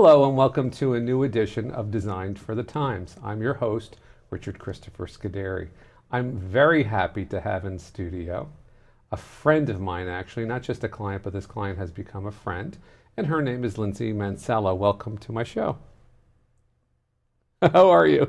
Hello and welcome to a new edition of Designed for the Times. I'm your host, Richard Christopher Scuderi. I'm very happy to have in studio a friend of mine, actually, not just a client, but this client has become a friend, and her name is Lyndsay Mancilla. Welcome to my show. How are you?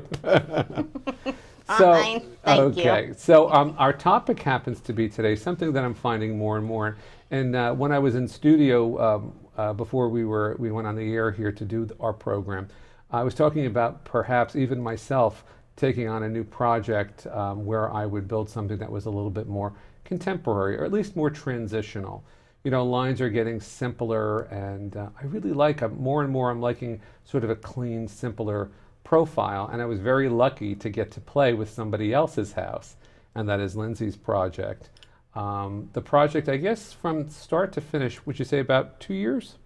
Fine, thank you. So our topic happens to be today something that I'm finding more and more. And when I was in studio before we went on the air here to do our program, I was talking about perhaps even myself taking on a new project where I would build something that was a little bit more contemporary, or at least more transitional. You know, lines are getting simpler, and I really like more and more. I'm liking sort of a clean, simpler profile, and I was very lucky to get to play with somebody else's house, and that is Lyndsy's project. The project, I guess, from start to finish, would you say about 2 years?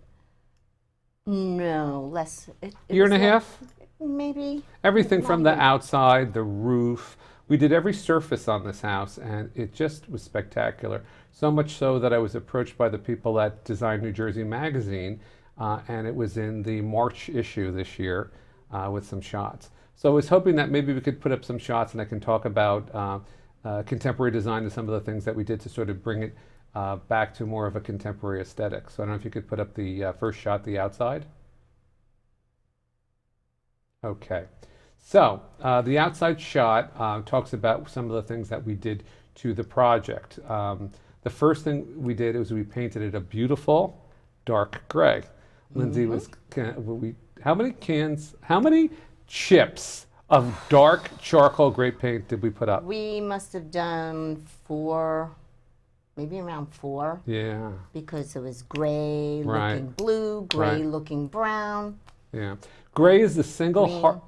No, less. Year and a half? Maybe. Everything from the Longer. outside, the roof. We did every surface on this house, and it just was spectacular. So much so that I was approached by the people at Design New Jersey magazine, and it was in the March issue this year with some shots. So I was hoping that maybe we could put up some shots and I can talk about contemporary design and some of the things that we did to sort of bring it back to more of a contemporary aesthetic. So I don't know if you could put up the first shot, the outside. Okay. So the outside shot talks about some of the things that we did to the project. The first thing we did was we painted it a beautiful dark gray. Lyndsay was, how many chips of dark charcoal gray paint did we put up? We must have done 4, maybe around 4. Yeah. Because it was gray Right. looking blue, gray Right. looking brown. Yeah. Gray is the single Green.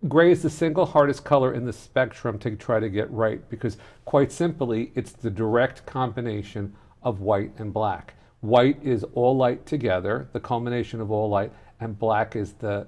Gray is the single hardest color in the spectrum to try to get right, because quite simply, it's the direct combination of white and black. White is all light together, the culmination of all light, and black is the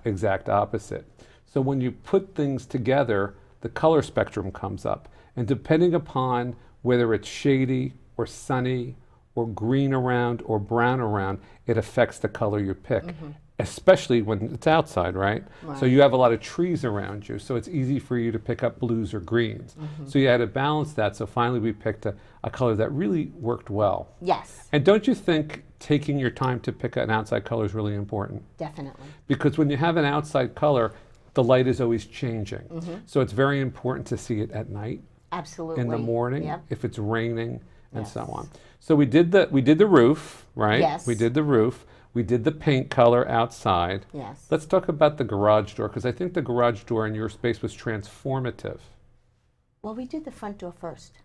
exact opposite. So when you put things together, the color spectrum comes up. And depending upon whether it's shady or sunny or green around or brown around, it affects the color you pick, especially when it's outside, right? So you have a lot of trees around you, so it's easy for you to pick up blues or greens. So you had to balance that, so finally we picked a color that really worked well. Yes, And don't you think taking your time to pick an outside color is really important? definitely. Because when you have an outside color, the light is always changing. So it's very important to see it at night, Absolutely. in the morning, Yep. if it's raining, and so Yes. on. So we did the roof, right? Yes. We did the roof. We did the paint color outside. Yes. Let's talk about the garage door, because I think the garage door in your space was transformative. Well, we did the front door first.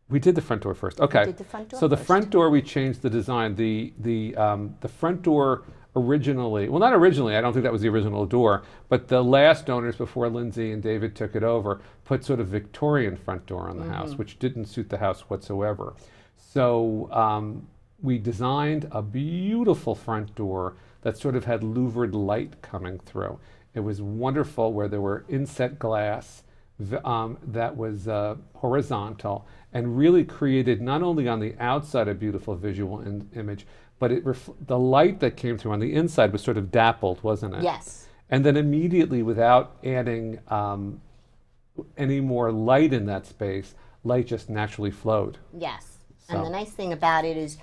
We did the front door first. Okay. did the front door So the first. front door, we changed the design. The front door originally, well, not originally, I don't think that was the original door, but the last owners before Lyndsay and David took it over put sort of Victorian front door on the house, which didn't suit the house whatsoever. So we designed a beautiful front door that sort of had louvered light coming through. It was wonderful, where there were inset glass that was horizontal, and really created not only on the outside a beautiful visual image, but the light that came through on the inside was sort of dappled, wasn't it? Yes. And then immediately, without adding any more light in that space, light just naturally flowed. Yes. So- And the nice thing about it is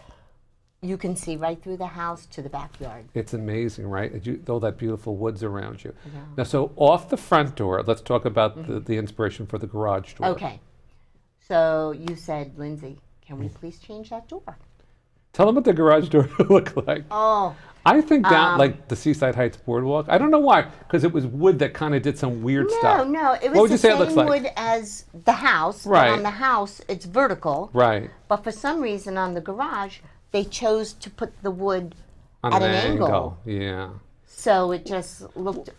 you can see right through the house to the backyard. It's amazing, right? All that beautiful woods around you. Now, so off the front door, let's talk about the inspiration for the garage door. Okay. So you said, Lyndsay, can we please change that door? Tell them what the garage door looked like. Oh, I think down like the Seaside Heights Boardwalk. I don't know why, because it was wood that kind of did some weird stuff. no, it What would was you the say it looks same like? wood as the house. Right. But on the house, it's vertical. Right. But for some reason on the garage, they chose to put the wood On at an an angle. Yeah. So it just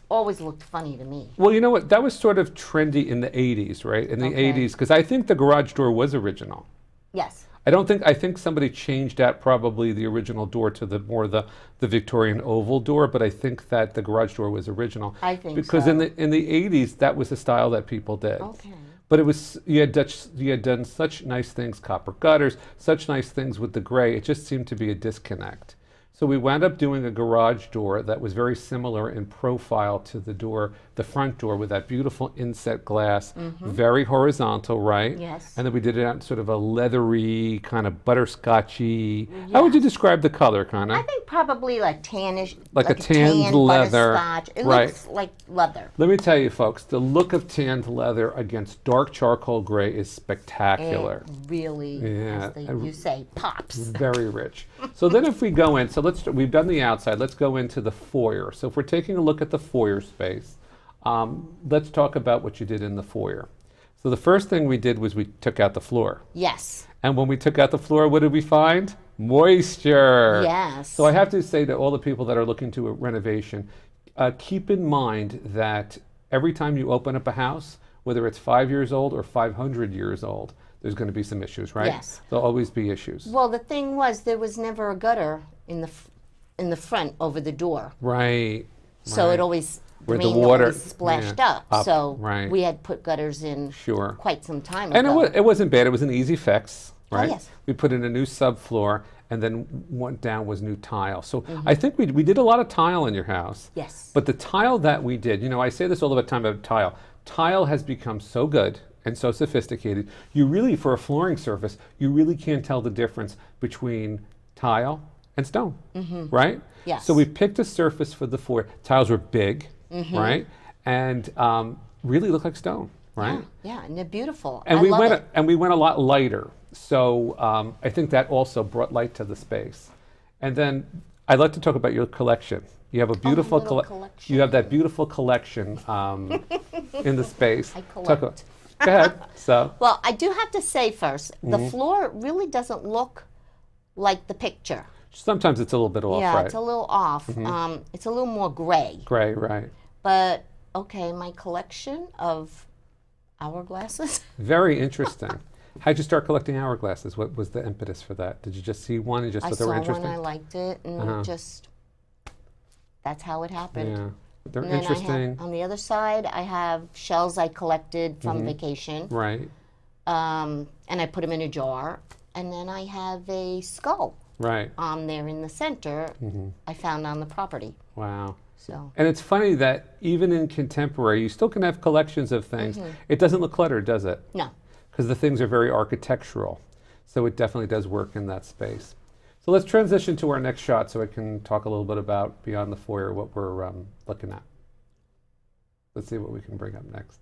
always looked funny to me. Well, you know what? That was sort of trendy in the 80s, right? In the Okay. 80s, because I think the garage door was original. Yes. I think somebody changed out probably the original door to the Victorian oval door, but I think that the garage door was original. I think because so. in the 80s, that was the style that people did. Okay. But it was you had done such nice things, copper gutters, such nice things with the gray. It just seemed to be a disconnect. So we wound up doing a garage door that was very similar in profile to the door, the front door, with that beautiful inset glass, very horizontal, right? Yes. And then we did it out in sort of a leathery, kind of butterscotchy. How would you describe the color, kind I of? think probably like tannish, Like a tanned tan leather, butterscotch. It right. looks like leather. Let me tell you, folks, the look of tanned leather against dark charcoal gray is spectacular. It really, Yeah. as you say, pops. Very rich. So then if we go in, so we've done the outside, let's go into the foyer. So if we're taking a look at the foyer space, let's talk about what you did in the foyer. So the first thing we did was we took out the floor. Yes. And when we took out the floor, what did we find? Moisture. Yes. So I have to say to all the people that are looking to a renovation, keep in mind that every time you open up a house, whether it's 5 years old or 500 years old, there's going to be some issues, right? Yes. There'll always be issues. Well, the thing was, there was never a gutter in the front over the door, Right. so right. it always Where the rain water- always splashed yeah, up. So right. we had put gutters in Sure. quite some time And ago. it wasn't bad. It was an easy fix, right? yes. We put in a new subfloor, and then went down was new tile. So I think we did a lot of tile in your house. Yes. But the tile that we did, I say this all the time about tile. Tile has become so good and so sophisticated. You really, for a flooring surface, you really can't tell the difference between tile and stone, right? Yes. So we picked a surface for the floor. Tiles were big, right? And really looked like stone, right? Yeah, and they're beautiful. And I we love went it. and we went a lot lighter. So I think that also brought light to the space. And then I'd like to talk about your collection. You have a beautiful little collection. You have that beautiful collection in the space. I Go collect. ahead. So Well, I do have to say first, the Mm-hmm. floor really doesn't look like the picture. sometimes it's a little bit off, Yeah, right? it's a little off. It's a little more gray. Gray, right? But okay, my collection of hourglasses. Very interesting. How'd you start collecting hourglasses? What was the impetus for that? Did you just see one and just I thought they saw were one, interesting? I liked it, and it just that's how it happened. Yeah, they're And then interesting, I have, on the other side, I have shells I collected from vacation, right? and I put them in a jar. And then I have a skull Right. there in the center. I found on the property. Wow. So And it's funny that even in contemporary, you still can have collections of things. It doesn't look cluttered, does it? no, Because the things are very architectural. So it definitely does work in that space. So let's transition to our next shot so I can talk a little bit about beyond the foyer, what we're looking at. Let's see what we can bring up next.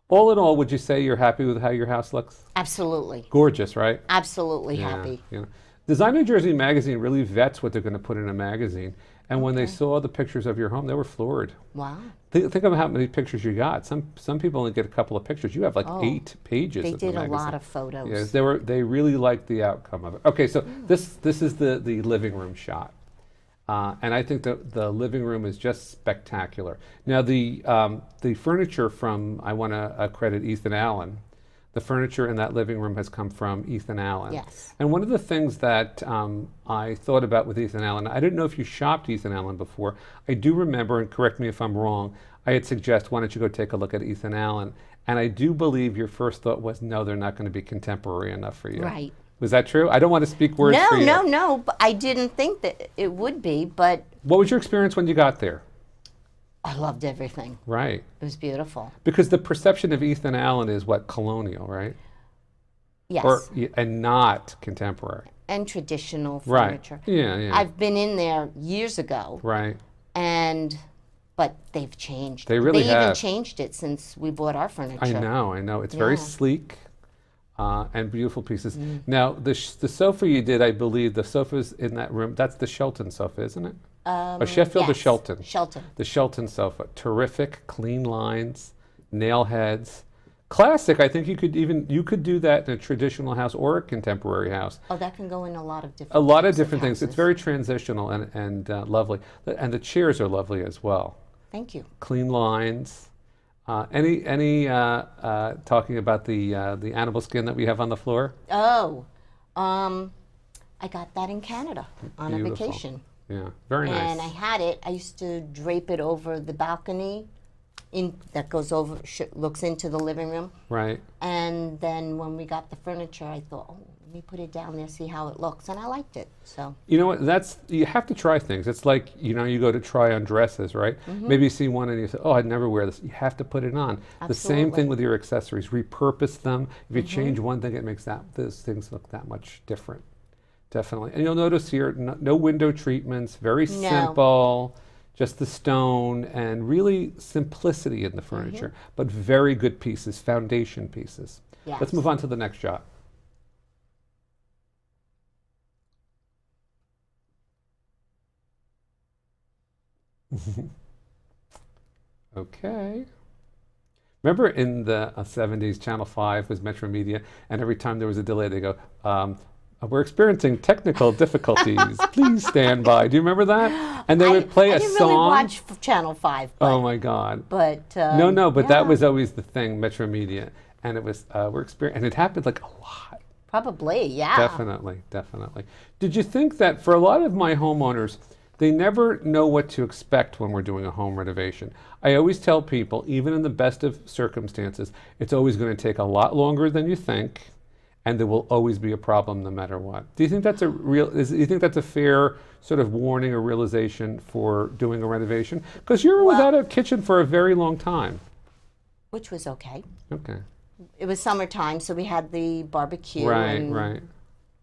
All in all, would you say you're happy with how your house looks? absolutely, Gorgeous, right? absolutely happy. Yeah. Design New Jersey magazine really vets what they're going to put in a magazine. And when they saw the pictures of your home, they were floored. Wow, Think of how many pictures you got. Some people only get a couple of pictures. You have like 8 pages. they of the did a magazine. lot of photos. Yes, they really liked the outcome of it. Okay, so this is the living room shot, and I think the living room is just spectacular. Now the furniture from, I want to credit Ethan Allen. The furniture in that living room has come from Ethan Allen. Yes. And one of the things that I thought about with Ethan Allen, I didn't know if you shopped Ethan Allen before. I do remember, and correct me if I'm wrong, I had suggested, why don't you go take a look at Ethan Allen? And I do believe your first thought was, no, they're not going to be contemporary enough for you. Right. Was that true? I don't want to speak words for you. No. But I didn't think that it would be, but What was your experience when you got there? I loved everything. Right. It was beautiful. Because the perception of Ethan Allen is what, colonial, right? Yes, And not contemporary. and traditional Right. furniture. Yeah. I've been in there years ago, Right. but they've changed. They really even have. changed it since we bought our furniture. I know. It's very Yeah. sleek and beautiful pieces. Now, the sofa you did, I believe, the sofa's in that room, that's the Shelton sofa, isn't it? Or Sheffield or Yes, Shelton? Shelton. The Shelton sofa. Terrific, clean lines, nail heads. Classic. I think you could do that in a traditional house or a contemporary house. Oh, that can go in a lot of different. A lot of types different things. It's houses. very transitional and lovely. And the chairs are lovely as well. Thank you. Clean lines. Any talking about the animal skin that we have on the floor? Oh, I got that in Canada on Beautiful. a vacation, Yeah, very nice. and I had it. I used to drape it over the balcony, that goes over, looks into the living room. Right. And then when we got the furniture, I thought, oh, let me put it down there, see how it looks, and I liked it. So You know what? You have to try things. It's like, you go to try on dresses, right? Maybe you see one and you say, oh, I'd never wear this. You have to put it on. The same thing with your accessories. Repurpose them. If you change one thing, it makes those things look that much different. Definitely. And you'll notice here, no window treatments, very simple, just the stone, and really simplicity in the furniture, but very good pieces, foundation pieces. yes. Let's move on to the next shot. Okay. Remember in the 70s, Channel 5 was Metro Media, and every time there was a delay, they go, we're experiencing technical difficulties. Please stand by. Do you remember that? And they would play a I didn't song. really watch Channel 5. But, Oh my God. But No, but yeah, that was always the thing, Metro Media. And it was, and it happened like a lot. probably, yeah. Definitely, definitely. Did you think that for a lot of my homeowners, they never know what to expect when we're doing a home renovation? I always tell people, even in the best of circumstances, it's always going to take a lot longer than you think, and there will always be a problem no matter what. Do you think that's do you think that's a fair sort of warning or realization for doing a renovation? Because you were without a kitchen for a very long time. Which was okay. Okay. It was summertime, so we had the barbecue. Right, and right.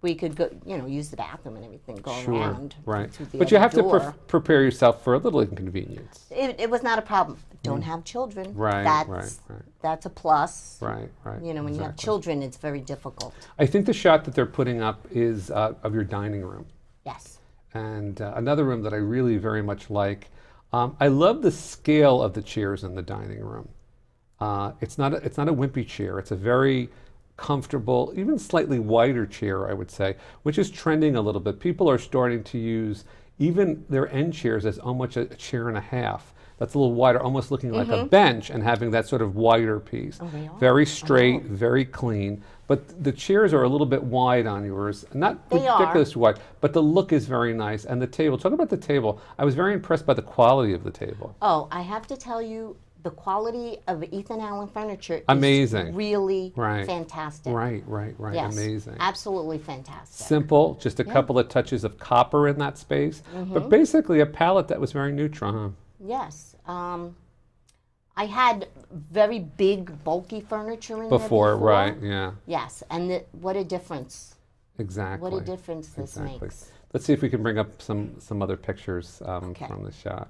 we could go, use the bathroom and everything, go Sure, around. right. through the But you other have to door. prepare yourself for a little inconvenience. It was not a problem. Don't have children. Right, That's, right. That's a plus. Right, right. When you have exactly. children, it's very difficult. I think the shot that they're putting up is of your dining room. Yes. And another room that I really very much like. I love the scale of the chairs in the dining room. It's not a wimpy chair. It's a very comfortable, even slightly wider chair, I would say, which is trending a little bit. People are starting to use even their end chairs as almost a chair and a half. That's a little wider, almost looking like a bench, and having that sort of wider piece. Oh, they are? Very straight, very clean. But the chairs are a little bit wide on yours. Not They are. ridiculously wide, but the look is very nice. And the table, talk about the table. I was very impressed by the quality of the table. Oh, I have to tell you, the quality of Ethan Allen furniture Amazing. is really Right. fantastic. Right, Yes, amazing. absolutely fantastic. Simple, just a couple of touches of copper in that space, but basically a palette that was very neutral, huh? Yes. I had very big, bulky furniture in Before, there before. right, yeah, Yes, and what a difference. exactly. What a difference this makes. Let's see if we can bring up some other pictures Okay. from the shot.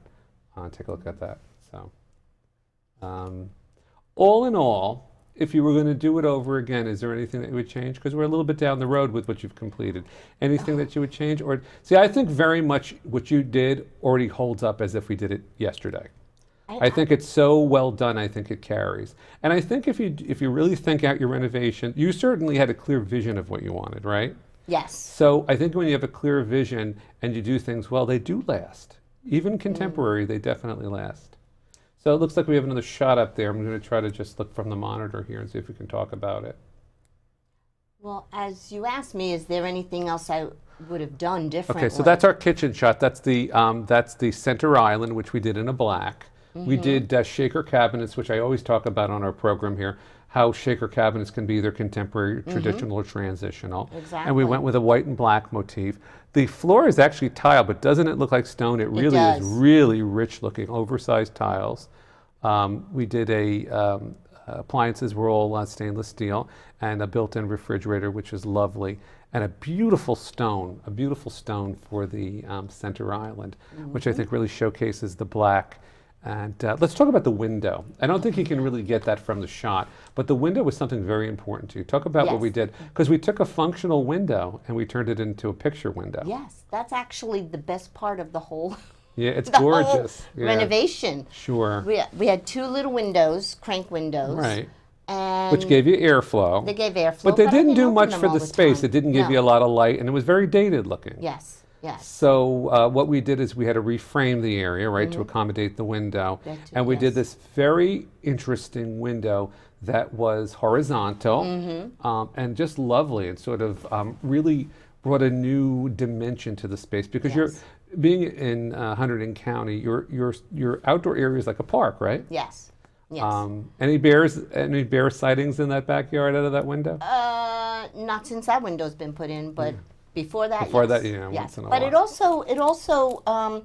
Take a look at that. So, all in all, if you were going to do it over again, is there anything that you would change? Because we're a little bit down the road with what you've completed. Anything that you would change? Or see, I think very much what you did already holds up as if we did it yesterday. I think it's so well done. I think it carries. And I think if you really think out your renovation, you certainly had a clear vision of what you wanted, right? Yes. So I think when you have a clear vision and you do things well, they do last. Even contemporary, they definitely last. So it looks like we have another shot up there. I'm going to try to just look from the monitor here and see if we can talk about it. Well, as you asked me, is there anything else I would have done differently? Okay, so that's our kitchen shot. That's the center island, which we did in a black. We did shaker cabinets, which I always talk about on our program here, how shaker cabinets can be either contemporary, traditional, or transitional. Exactly. And we went with a white and black motif. The floor is actually tile, but doesn't it look like stone? It really is does. really rich looking, oversized tiles. We did appliances were all stainless steel, and a built-in refrigerator, which is lovely, and a beautiful stone for the center island, which I think really showcases the black. And let's talk about the window. I don't think you can really get that from the shot, but the window was something very important to you. Talk about what we did, because we took a functional window and we turned it into a picture window. Yes, that's actually the best part of the whole Yeah, it's the whole gorgeous. Yeah. renovation. Sure. We had two little windows, crank windows. Right. And Which gave you airflow. they gave airflow. But they I didn't do open much them for all the space. time. It didn't give No. you a lot of light, and it was very dated looking. Yes, yes. So what we did is we had to reframe the area, right, to accommodate the window. That too, And we did yes. this very interesting window that was horizontal and just lovely, and sort of really brought a new dimension to the space, because you're Yes. being in Hunterdon County, your outdoor area is like a park, right? Yes, yes. Any bear sightings in that backyard out of that window? Not since that window's been put in, but before that, Before yes. that, yeah, Yes. once in a But while. it also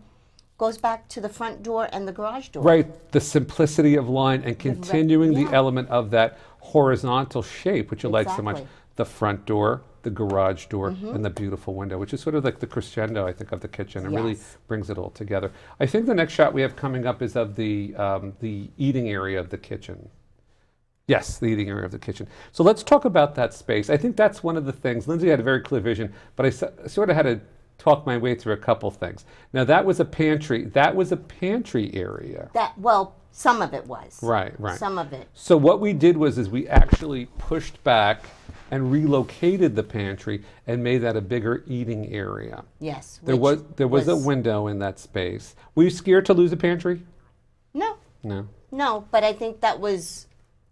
goes back to the front door and the garage door. Right, the simplicity of line and continuing the yeah. element of that horizontal shape, which you like so much. Exactly. The front door, the garage door, and the beautiful window, which is sort of like the crescendo, I think, of the kitchen, and really Yes. brings it all together. I think the next shot we have coming up is of the eating area of the kitchen. Yes, the eating area of the kitchen. So let's talk about that space. I think that's one of the things. Lyndsay had a very clear vision, but I sort of had to talk my way through a couple things. Now that was a pantry. That was a pantry area. Well, some of it was. Right, right. Some of it. So what we did was we actually pushed back and relocated the pantry and made that a bigger eating area. Yes. There which was a window in that space. Were you scared to lose a pantry? No, No. no, but I think that was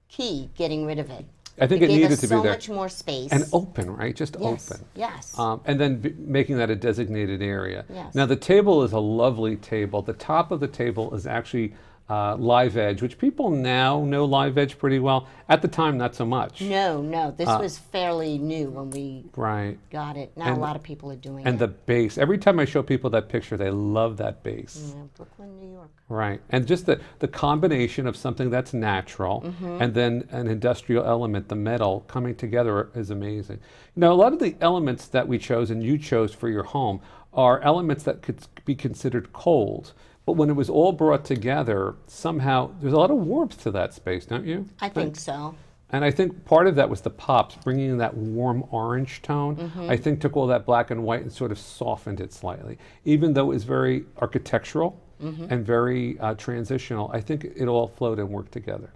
key, getting rid of it. I think it gave needed us to be so there. much more space. And open, right? Just yes. open. Yes. And then making that a designated area. Yes. Now the table is a lovely table. The top of the table is actually live edge, which people now know live edge pretty well. At the time, not so much. No, this was fairly new when we Right. got it. Now a lot of people are doing And it. the base. Every time I show people that picture, they love that base. Yeah, Brooklyn, New York. Right. And just the combination of something that's natural and then an industrial element, the metal, coming together is amazing. You know, a lot of the elements that we chose and you chose for your home are elements that could be considered cold. But when it was all brought together, somehow there's a lot of warmth to that space, don't you? I think so. And I think part of that was the pops, bringing in that warm orange tone. I think took all that black and white and sort of softened it slightly. Even though it was very architectural and very transitional, I think it all flowed and worked together.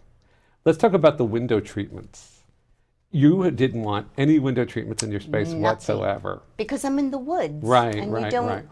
Let's talk about the window treatments. You didn't want any window treatments in your space Nothing. whatsoever. Because I'm in the woods. Right, and right, you don't, right.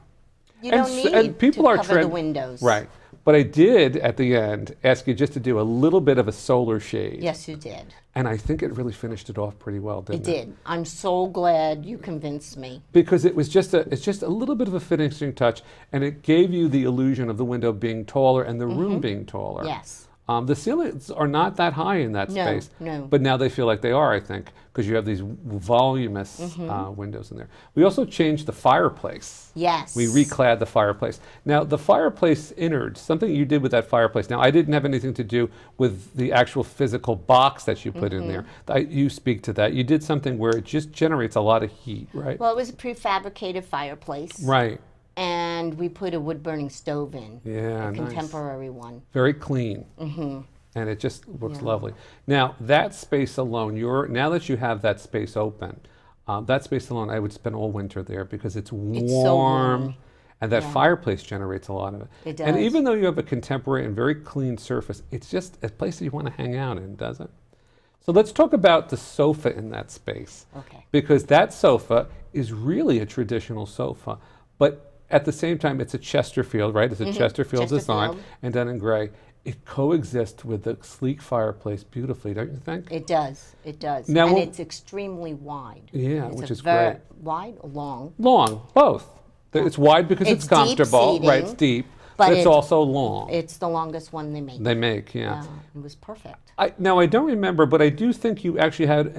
You don't need and people to are cover the windows. Right. But I did, at the end, ask you just to do a little bit of a solar shade. Yes, you did. And I think it really finished it off pretty well, didn't It it? did. I'm so glad you convinced me. Because it's just a little bit of a finishing touch, and it gave you the illusion of the window being taller and the room being taller. Yes. The ceilings are not that high in that No, space. no. But now they feel like they are, I think, because you have these voluminous windows in there. We also changed the fireplace. Yes. We reclad the fireplace. Now, the fireplace innards, something you did with that fireplace. Now, I didn't have anything to do with the actual physical box that you put in there. You speak to that. You did something where it just generates a lot of heat, right? Well, it was a prefabricated fireplace. Right. And we put a wood-burning stove in. Yeah, A nice. contemporary one. Very clean. And it just looks lovely. Now, that space alone, now that you have that space open, that space alone, I would spend all winter there because it's warm. It's so warm. And that fireplace generates a lot of it. It And does. even though you have a contemporary and very clean surface, it's just a place that you want to hang out in, doesn't it? So let's talk about the sofa in that space. Okay. Because that sofa is really a traditional sofa, but at the same time, it's a Chesterfield, right? It's a Chesterfield design Chesterfield. and done in gray. It coexists with the sleek fireplace beautifully, don't you think? It does. It does. Now, and we'll- it's extremely wide. Yeah, It's which a is great. Wide or long? Long, both. It's wide because it's It's deep comfortable, right? It's seating, deep, but it's it- also long. It's the longest one they make. They make, yeah. It was perfect. Now, I don't remember, but I do think you actually had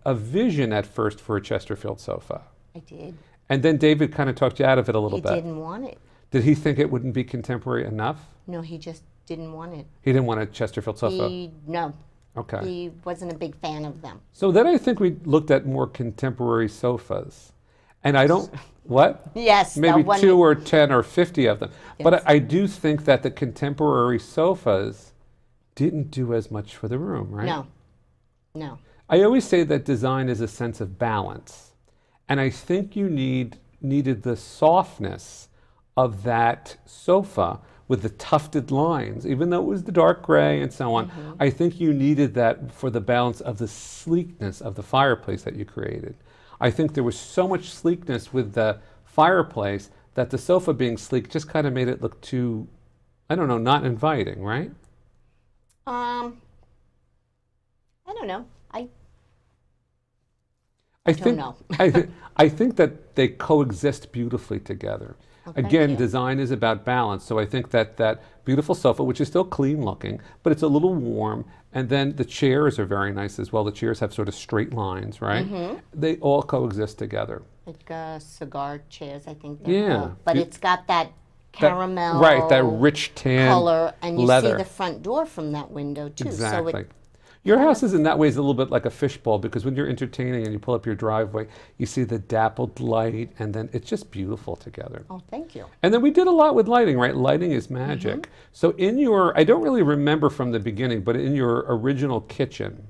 a vision at first for a Chesterfield sofa. I did. And then David kind of talked you out of it a little He bit. didn't want it. Did he think it wouldn't be contemporary enough? No, he just didn't want it. He didn't want a Chesterfield sofa? No, Okay. he wasn't a big fan of them. So then I think we looked at more contemporary sofas. And I don't, what? Yes. Maybe the one 2 or 10 or 50 of them. But Yes. I do think that the contemporary sofas didn't do as much for the room, right? No, no. I always say that design is a sense of balance. And I think you needed the softness of that sofa with the tufted lines, even though it was the dark gray and so on. I think you needed that for the balance of the sleekness of the fireplace that you created. I think there was so much sleekness with the fireplace that the sofa being sleek just kind of made it look too, I don't know, not inviting, right? I don't know. I don't think know. I think that they coexist beautifully together thank Again, you. design is about balance. So I think that that beautiful sofa, which is still clean looking, but it's a little warm, and then the chairs are very nice as well. The chairs have sort of straight lines, right? Mm-hmm. They all coexist together. Like cigar chairs, I think. Yeah. Called. But Be- it's got that That- caramel right, that rich tan color, and you leather. see the front door from that window too. Exactly. So it, Your house is in that way is a little bit like a fishbowl, because when you're entertaining and you pull up your driveway, you see the dappled light, and then it's just beautiful together. oh, thank you. And then we did a lot with lighting, right? Lighting is magic. Mm-hmm. So in your, I don't really remember from the beginning, but in your original kitchen,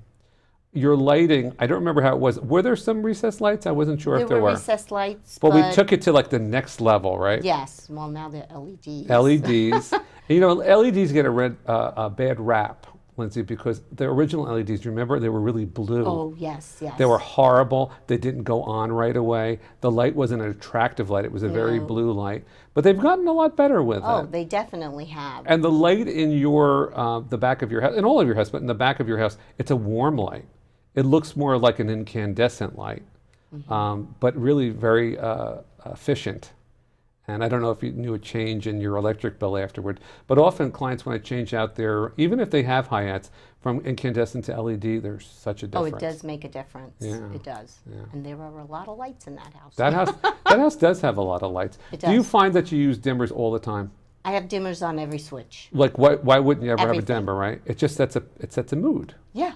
your lighting, I don't remember how it was. Were there some recessed lights? I wasn't sure if there were were. recessed lights, But we took it to like the next level, right? Yes. Well, now they're LEDs. LEDs. And, you know, LEDs get a bad rap, Lindsay, because the original LEDs, remember, they were really blue. Oh, yes, yes. They were horrible. They didn't go on right away. The light wasn't an attractive light. It was a very No. blue light. But they've gotten a lot better with Oh, it. they definitely have. And the light in your, the back of your house, in all of your house, but in the back of your house, it's a warm light. It looks more like an incandescent light, but really very efficient. And I don't know if you knew a change in your electric bill afterward, but often clients want to change out their, even if they have high-ats, from incandescent to LED, there's such a Oh, difference. it does make a difference. Yeah, It does. yeah. And there are a lot of lights in that house. That house does have a lot of lights. It Do you does. find that you use dimmers all the time? I have dimmers on every switch. Like, why wouldn't you ever have a Everything. dimmer, right? It just sets a mood. Yeah,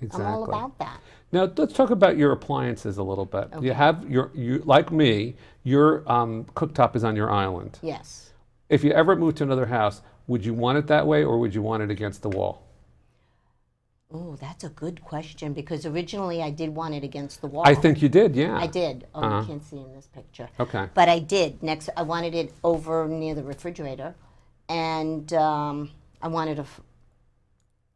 Exactly. I'm all about that. Now let's talk about your appliances a little bit. Okay. You have you like me, your cooktop is on your island. Yes. If you ever move to another house, would you want it that way, or would you want it against the wall? Oh, that's a good question, because originally I did want it against the wall. I think you did, yeah. I did. Oh, Uh-huh. you can't see in this picture. Okay. But I did. Next, I wanted it over near the refrigerator, and I wanted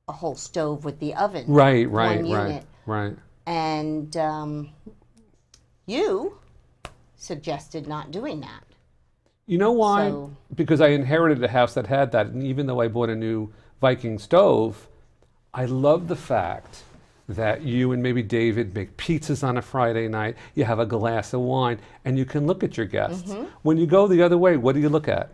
a whole stove with the oven. Right, One right, right, unit. right. And you suggested not doing that. You know why? So- Because I inherited a house that had that, and even though I bought a new Viking stove, I love the fact that you and maybe David make pizzas on a Friday night, you have a glass of wine, and you can look at your guests. Mm-hmm. When you go the other way, what do you look at?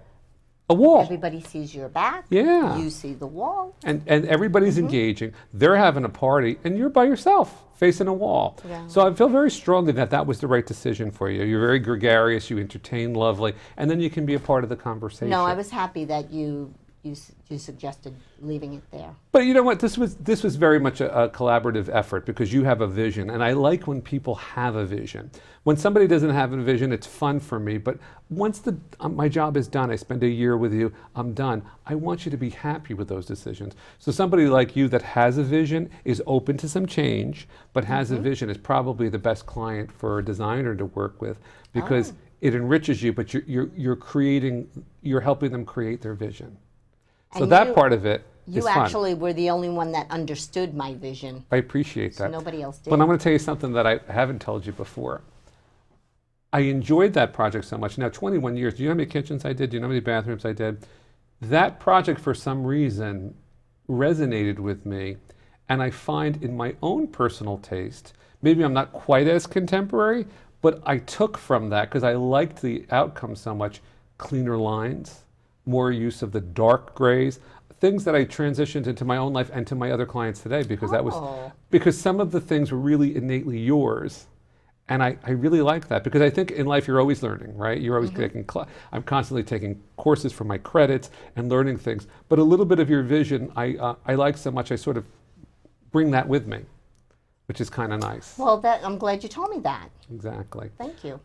A wall. Everybody sees your back. Yeah. You see the wall. And everybody's Mm-hmm. engaging. They're having a party, and you're by yourself facing a wall. Yeah. So I feel very strongly that that was the right decision for you. You're very gregarious, you entertain lovely, and then you can be a part of the conversation. No, I was happy that you suggested leaving it there. But you know what? This was very much a collaborative effort, because you have a vision, and I like when people have a vision. When somebody doesn't have a vision, it's fun for me. But once my job is done, I spend a year with you, I'm done. I want you to be happy with those decisions. So somebody like you that has a vision, is open to some change, but has a vision, is probably the best client for a designer to work with, because it enriches you, but you're helping them create their vision. So And that you- part of it is You fun. actually were the only one that understood my vision. I appreciate that. Nobody else did. But I'm going to tell you something that I haven't told you before. I enjoyed that project so much. Now, 21 years. Do you know how many kitchens I did? Do you know how many bathrooms I did? That project, for some reason, resonated with me. And I find in my own personal taste, maybe I'm not quite as contemporary, but I took from that, because I liked the outcome so much, cleaner lines, more use of the dark grays, things that I transitioned into my own life and to my other clients today, because that was, Oh. because some of the things were really innately yours. And I really like that, because I think in life you're always learning, right? You're always taking, I'm constantly taking courses for my credits and learning things. But a little bit of your vision, I like so much, I sort of bring that with me, which is kind of nice. Well, I'm glad you told me that. Exactly. Thank you.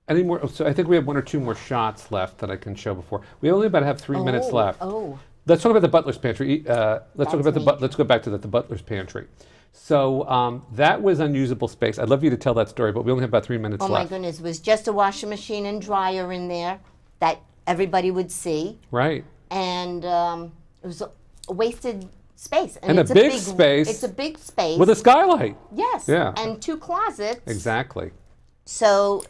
Any more? So I think we have one or two more shots left that I can show before. We only about have 3 minutes left. Oh, Let's talk about the butler's pantry. Let's talk about neat. let's go back to the butler's pantry. So that was unusable space. I'd love you to tell that story, but we only have about 3 minutes oh my left. goodness. It was just a washing machine and dryer in there that everybody would see. Right. And it was a wasted space. And a it's big space It's a big space. With a skylight. yes. Yeah. And 2 closets. Exactly. So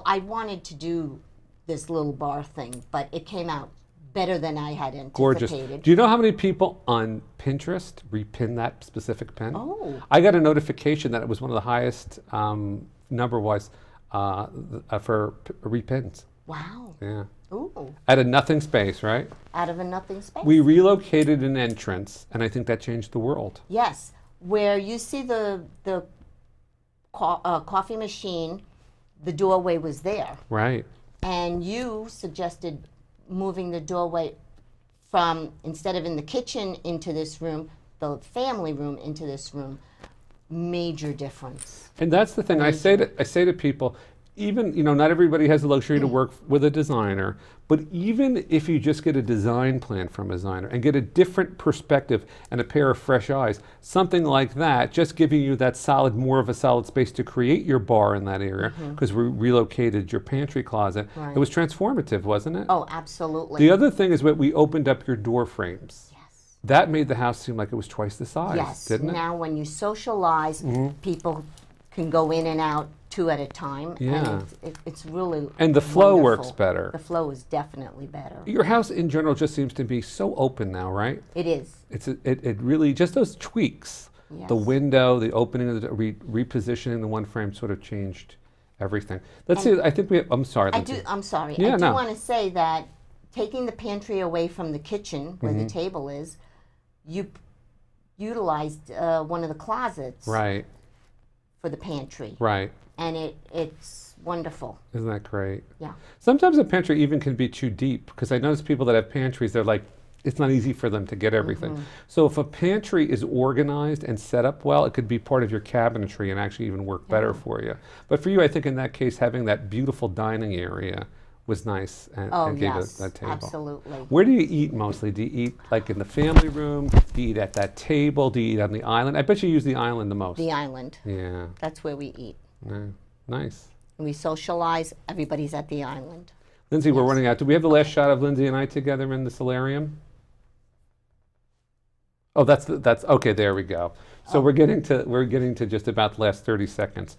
I wanted to do this little bar thing, but it came out better than I had Gorgeous. anticipated. Do you know how many people on Pinterest repin that specific pin? Oh. I got a notification that it was one of the highest number-wise for repins. Wow. Yeah. Ooh. Out of nothing space, right? Out of a nothing space. We relocated an entrance, and I think that changed the world. Yes. Where you see the coffee machine, the doorway was there. Right. And you suggested moving the doorway from, instead of in the kitchen into this room, the family room into this room. Major difference. And that's the thing I say to people, even, not everybody has the luxury to work with a designer, but even if you just get a design plan from a designer and get a different perspective and a pair of fresh eyes, something like that, just giving you that more of a solid space to create your bar in that area, because we relocated your pantry closet. Right. It was transformative, wasn't it? Oh, absolutely. The other thing is that we opened up your door frames. Yes. That made the house seem like it was twice the size, Yes. didn't it? Now when you socialize, people can go in and out 2 at a time. Yeah. And it's really And the flow wonderful. works better. The flow is definitely better. Your house in general just seems to be so open now, right? It is. It really, just those tweaks, Yes. the window, the opening of the, repositioning the one frame sort of changed everything. Let's see, I think we have, I'm sorry. Lindsay. I'm sorry. Yeah, I do no. want to say that taking the pantry away from the kitchen where the table is, you utilized one of the closets Right, for the pantry. right. And it's wonderful. Isn't that great? Yeah. Sometimes a pantry even can be too deep, because I notice people that have pantries, they're like, it's not easy for them to get everything. So if a pantry is organized and set up well, it could be part of your cabinetry and actually even work better for you. But for you, I think in that case, having that beautiful dining area was nice and, Oh, gave yes. it that table. Absolutely. Where do you eat mostly? Do you eat like in the family room? Do you eat at that table? Do you eat on the island? I bet you use the island the most. The island. Yeah. That's where we eat. Yeah. Nice. And we socialize. Everybody's at the island. Lindsay, we're running out. Do we have the last shot of Lindsay and I together in the solarium? Oh, that's okay. There we go. So we're getting to just about the last 30 seconds.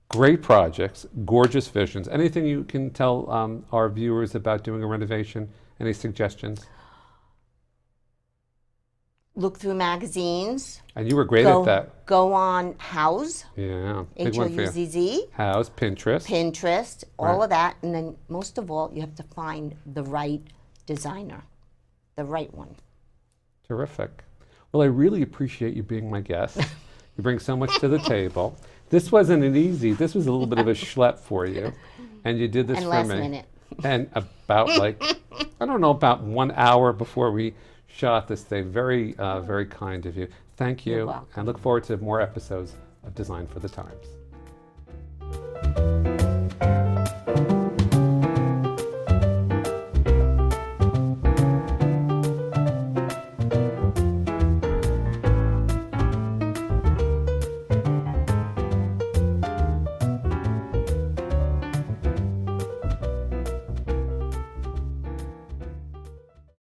Great projects, gorgeous visions. Anything you can tell our viewers about doing a renovation? Any suggestions? Look through magazines. And you were great at that. Go on House, Yeah, big one for you. H-O-U-Z-Z, House, Pinterest. Pinterest, all Right. of that. And then most of all, you have to find the right designer, the right one. Terrific. Well, I really appreciate you being my guest. You bring so much to the table. This wasn't an easy. This was a little bit of a schlep for you, and you did this And for last me. minute. And about I don't know, about 1 hour before we shot this thing. Very, very kind of you. Thank you. You're welcome. And look forward to more episodes of Design for the Times.